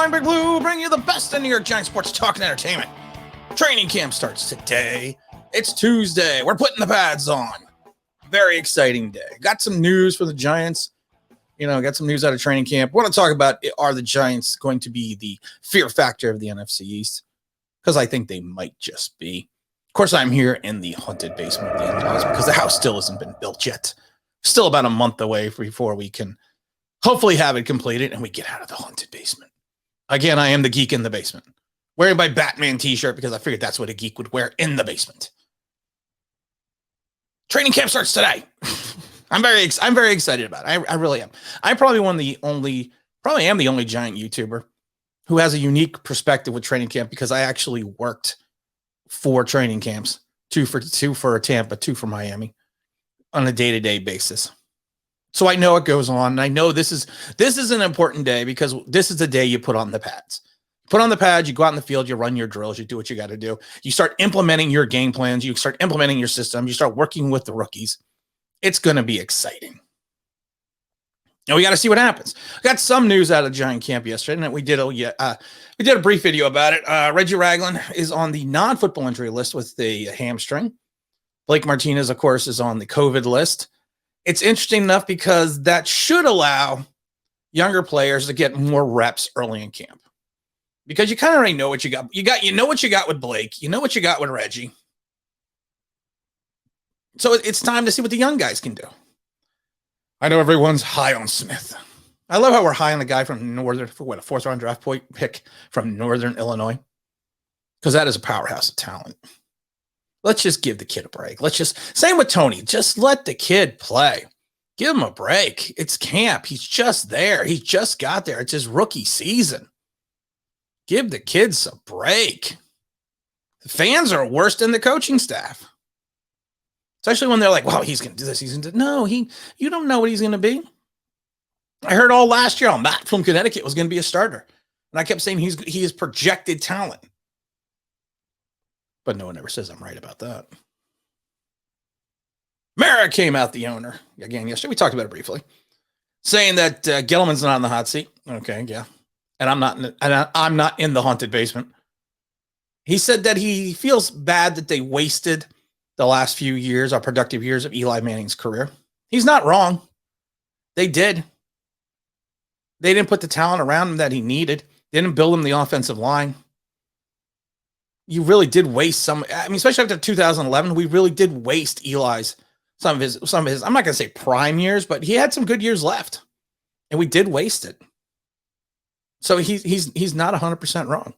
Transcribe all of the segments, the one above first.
I'm Big Blue, bringing you the best in New York Giants sports talk and entertainment. Training camp starts today. It's Tuesday. We're putting the pads on. Very exciting day. Got some news for the Giants. Got some news out of training camp. Want to talk about, are the Giants going to be the fear factor of the NFC East? Because I think they might just be. Of course, I'm here in the haunted basement of the in-laws because the house still hasn't been built yet. Still about a month away before we can hopefully have it completed and we get out of the haunted basement. Again, I am the geek in the basement. Wearing my Batman t-shirt because I figured that's what a geek would wear in the basement. Training camp starts today. I'm very excited about it. I really am. I probably am the only Giant YouTuber who has a unique perspective with training camp because I actually worked 4 training camps, 2 for Tampa, 2 for Miami on a day-to-day basis. So I know what goes on. And I know this is an important day because this is the day you put on the pads. Put on the pads, you go out in the field, you run your drills, you do what you got to do. You start implementing your game plans, you start implementing your system, you start working with the rookies. It's going to be exciting. And we got to see what happens. We got some news out of Giant camp yesterday, and we did a brief video about it. Reggie Ragland is on the non-football injury list with the hamstring. Blake Martinez, of course, is on the COVID list. It's interesting enough because that should allow younger players to get more reps early in camp. Because you kind of already know what you got. You know what you got with Blake. You know what you got with Reggie. So it's time to see what the young guys can do. I know everyone's high on Smith. I love how we're high on the guy from Northern, a 4th-round draft pick from Northern Illinois. Because that is a powerhouse of talent. Let's just give the kid a break. Same with Tony. Just let the kid play. Give him a break. It's camp. He's just there. He just got there. It's his rookie season. Give the kids a break. The fans are worse than the coaching staff. Especially when they're like, wow, he's going to do this. No, you don't know what he's going to be. I heard all last year, Matt from Connecticut was going to be a starter. And I kept saying he is projected talent. But no one ever says I'm right about that. Mara came out, the owner, again yesterday. We talked about it briefly. Saying that Gelman's not on the hot seat. Okay, yeah. And I'm not in the haunted basement. He said that he feels bad that they wasted the last few years, our productive years of Eli Manning's career. He's not wrong. They did. They didn't put the talent around him that he needed. They didn't build him the offensive line. You really did waste some. I mean, especially after 2011, we really did waste Eli's some of his. I'm not going to say prime years, but he had some good years left, and we did waste it. So he's not 100% wrong.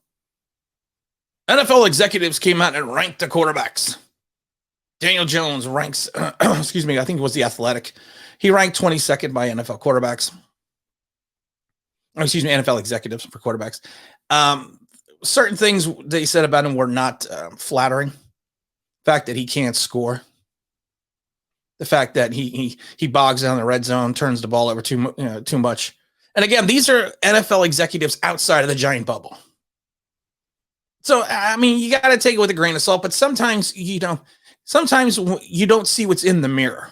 NFL executives came out and ranked the quarterbacks. Daniel Jones ranks, excuse me, I think it was The Athletic. He ranked 22nd by NFL quarterbacks. Excuse me, NFL executives for quarterbacks. Certain things they said about him were not flattering. The fact that he can't score. The fact that he bogs down the red zone, turns the ball over too much. And again, these are NFL executives outside of the Giant bubble. So, I mean, you got to take it with a grain of salt, but sometimes you don't see what's in the mirror.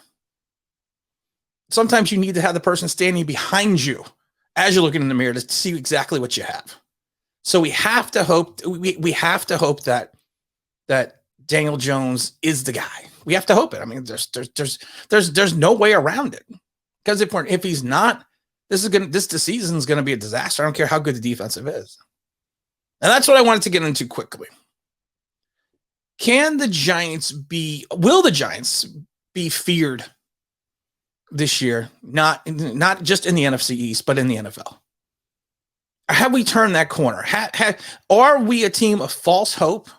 Sometimes you need to have the person standing behind you as you're looking in the mirror to see exactly what you have. So we have to hope that Daniel Jones is the guy. We have to hope it. I mean, there's no way around it. Because if he's not, this season is going to be a disaster. I don't care how good the defensive is. And that's what I wanted to get into quickly. Will the Giants be feared this year? Not just in the NFC East, but in the NFL. Have we turned that corner? Are we a team of false hope?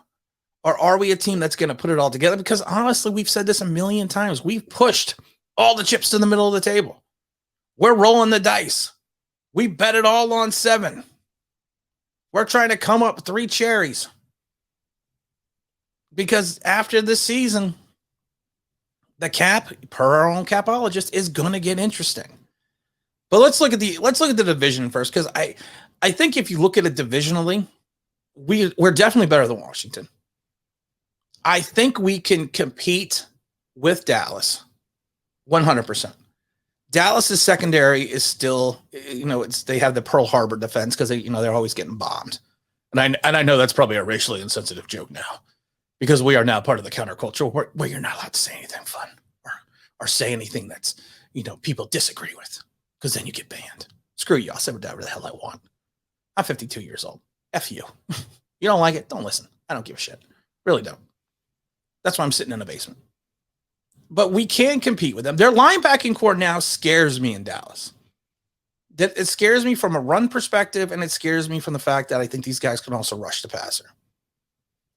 Or are we a team that's going to put it all together? Because honestly, we've said this a million times. We've pushed all the chips to the middle of the table. We're rolling the dice. We bet it all on 7. We're trying to come up with 3 cherries. Because after this season, the cap, per our own capologist, is going to get interesting. But let's look at the division first, because I think if you look at it divisionally, we're definitely better than Washington. I think we can compete with Dallas 100%. Dallas's secondary is still, they have the Pearl Harbor defense because they're always getting bombed. And I know that's probably a racially insensitive joke now because we are now part of the counterculture where you're not allowed to say anything fun or say anything that's, people disagree with because then you get banned. Screw you. I'll say whatever the hell I want. I'm 52 years old. F you. You don't like it? Don't listen. I don't give a shit. Really don't. That's why I'm sitting in the basement. But we can compete with them. Their linebacking core now scares me in Dallas. It scares me from a run perspective, and it scares me from the fact that I think these guys can also rush the passer.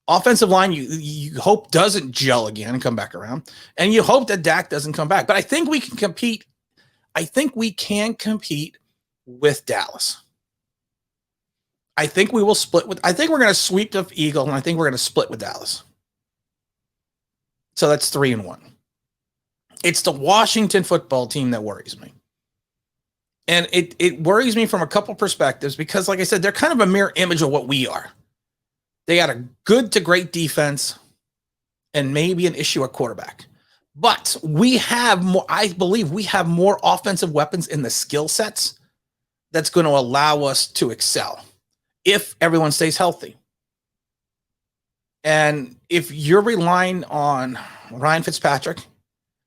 Offensive line, you hope doesn't gel again and come back around, and you hope that Dak doesn't come back. But I think we can compete. I think we can compete with Dallas. I think we will split with. I think we're going to sweep the Eagle, and I think we're going to split with Dallas. So that's 3-1. It's the Washington football team that worries me. And it worries me from a couple perspectives because, like I said, they're kind of a mirror image of what we are. They got a good to great defense and maybe an issue at quarterback. But we have more, I believe we have more offensive weapons in the skill sets that's going to allow us to excel if everyone stays healthy. And if you're relying on Ryan Fitzpatrick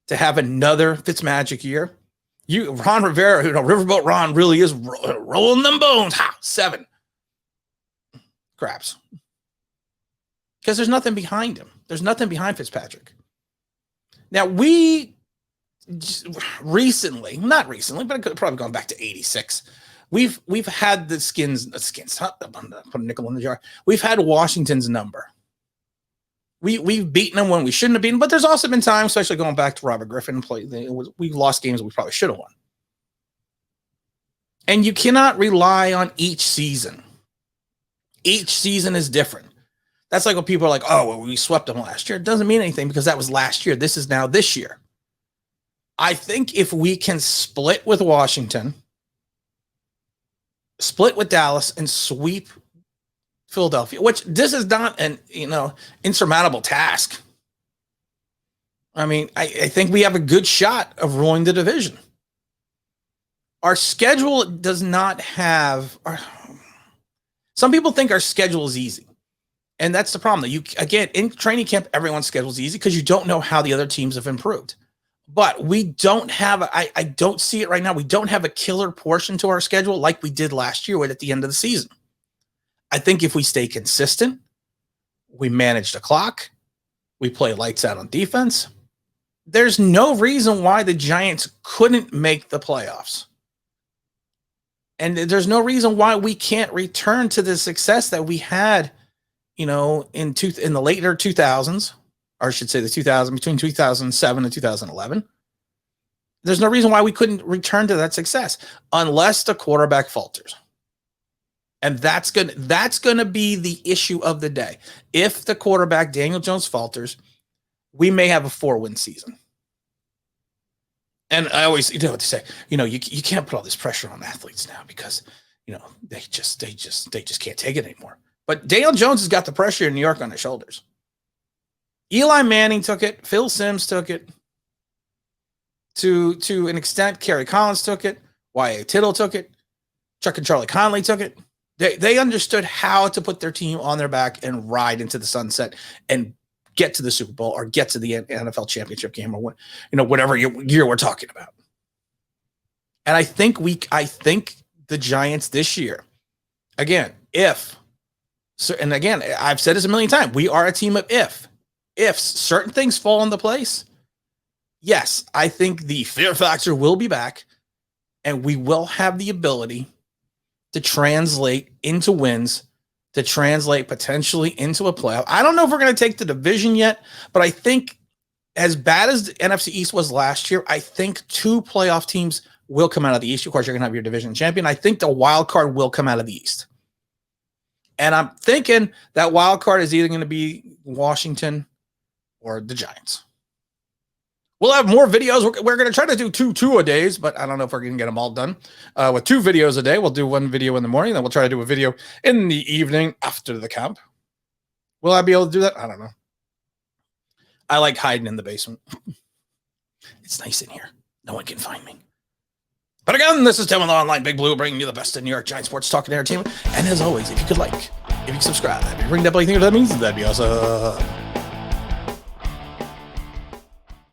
to have another Fitzmagic year, Ron Rivera, Riverboat Ron really is rolling them bones. 7 craps. Because there's nothing behind him. There's nothing behind Fitzpatrick. Now, we recently, not recently, but it could have probably gone back to 86. We've had the skins, put a nickel in the jar. We've had Washington's number. We've beaten them when we shouldn't have beaten, but there's also been times, especially going back to Robert Griffin, we lost games we probably should have won. And you cannot rely on each season. Each season is different. That's like when people are like, oh, well, we swept them last year. It doesn't mean anything because that was last year. This is now this year. I think if we can split with Washington, split with Dallas, and sweep Philadelphia, which this is not an insurmountable task. I mean, I think we have a good shot of ruling the division. Our schedule does not have. Some people think our schedule is easy, and that's the problem. Again, in training camp, everyone's schedule is easy because you don't know how the other teams have improved. But we don't have. I don't see it right now. We don't have a killer portion to our schedule like we did last year at the end of the season. I think if we stay consistent, we manage the clock, we play lights out on defense, there's no reason why the Giants couldn't make the playoffs. And there's no reason why we can't return to the success that we had, in the later 2000s, or I should say between 2007 and 2011. There's no reason why we couldn't return to that success unless the quarterback falters. And that's going to be the issue of the day. If the quarterback, Daniel Jones, falters, we may have a 4-win season. And I always, what to say, you can't put all this pressure on athletes now because, they just can't take it anymore. But Daniel Jones has got the pressure in New York on his shoulders. Eli Manning took it. Phil Simms took it. To an extent, Kerry Collins took it. Y.A. Tittle took it. Chuck and Charlie Conley took it. They understood how to put their team on their back and ride into the sunset and get to the Super Bowl or get to the NFL championship game or whatever year we're talking about. And I think the Giants this year, again, I've said this a million times, we are a team of if certain things fall into place. Yes, I think the fear factor will be back and we will have the ability to translate into wins, to translate potentially into a playoff. I don't know if we're going to take the division yet, but I think as bad as the NFC East was last year, I think 2 playoff teams will come out of the East. Of course, you're going to have your division champion. I think the wild card will come out of the East. And I'm thinking that wild card is either going to be Washington or the Giants. We'll have more videos. We're going to try to do two-a-days, but I don't know if we're going to get them all done. With 2 videos a day, we'll do 1 video in the morning, then we'll try to do a video in the evening after the camp. Will I be able to do that? I don't know. I like hiding in the basement. It's nice in here. No one can find me. But again, this is Tim with Online Big Blue, bringing you the best in New York Giants sports talk and entertainment. And as always, if you could like, if you could subscribe, if you ring that bell, you think that means, that'd be awesome.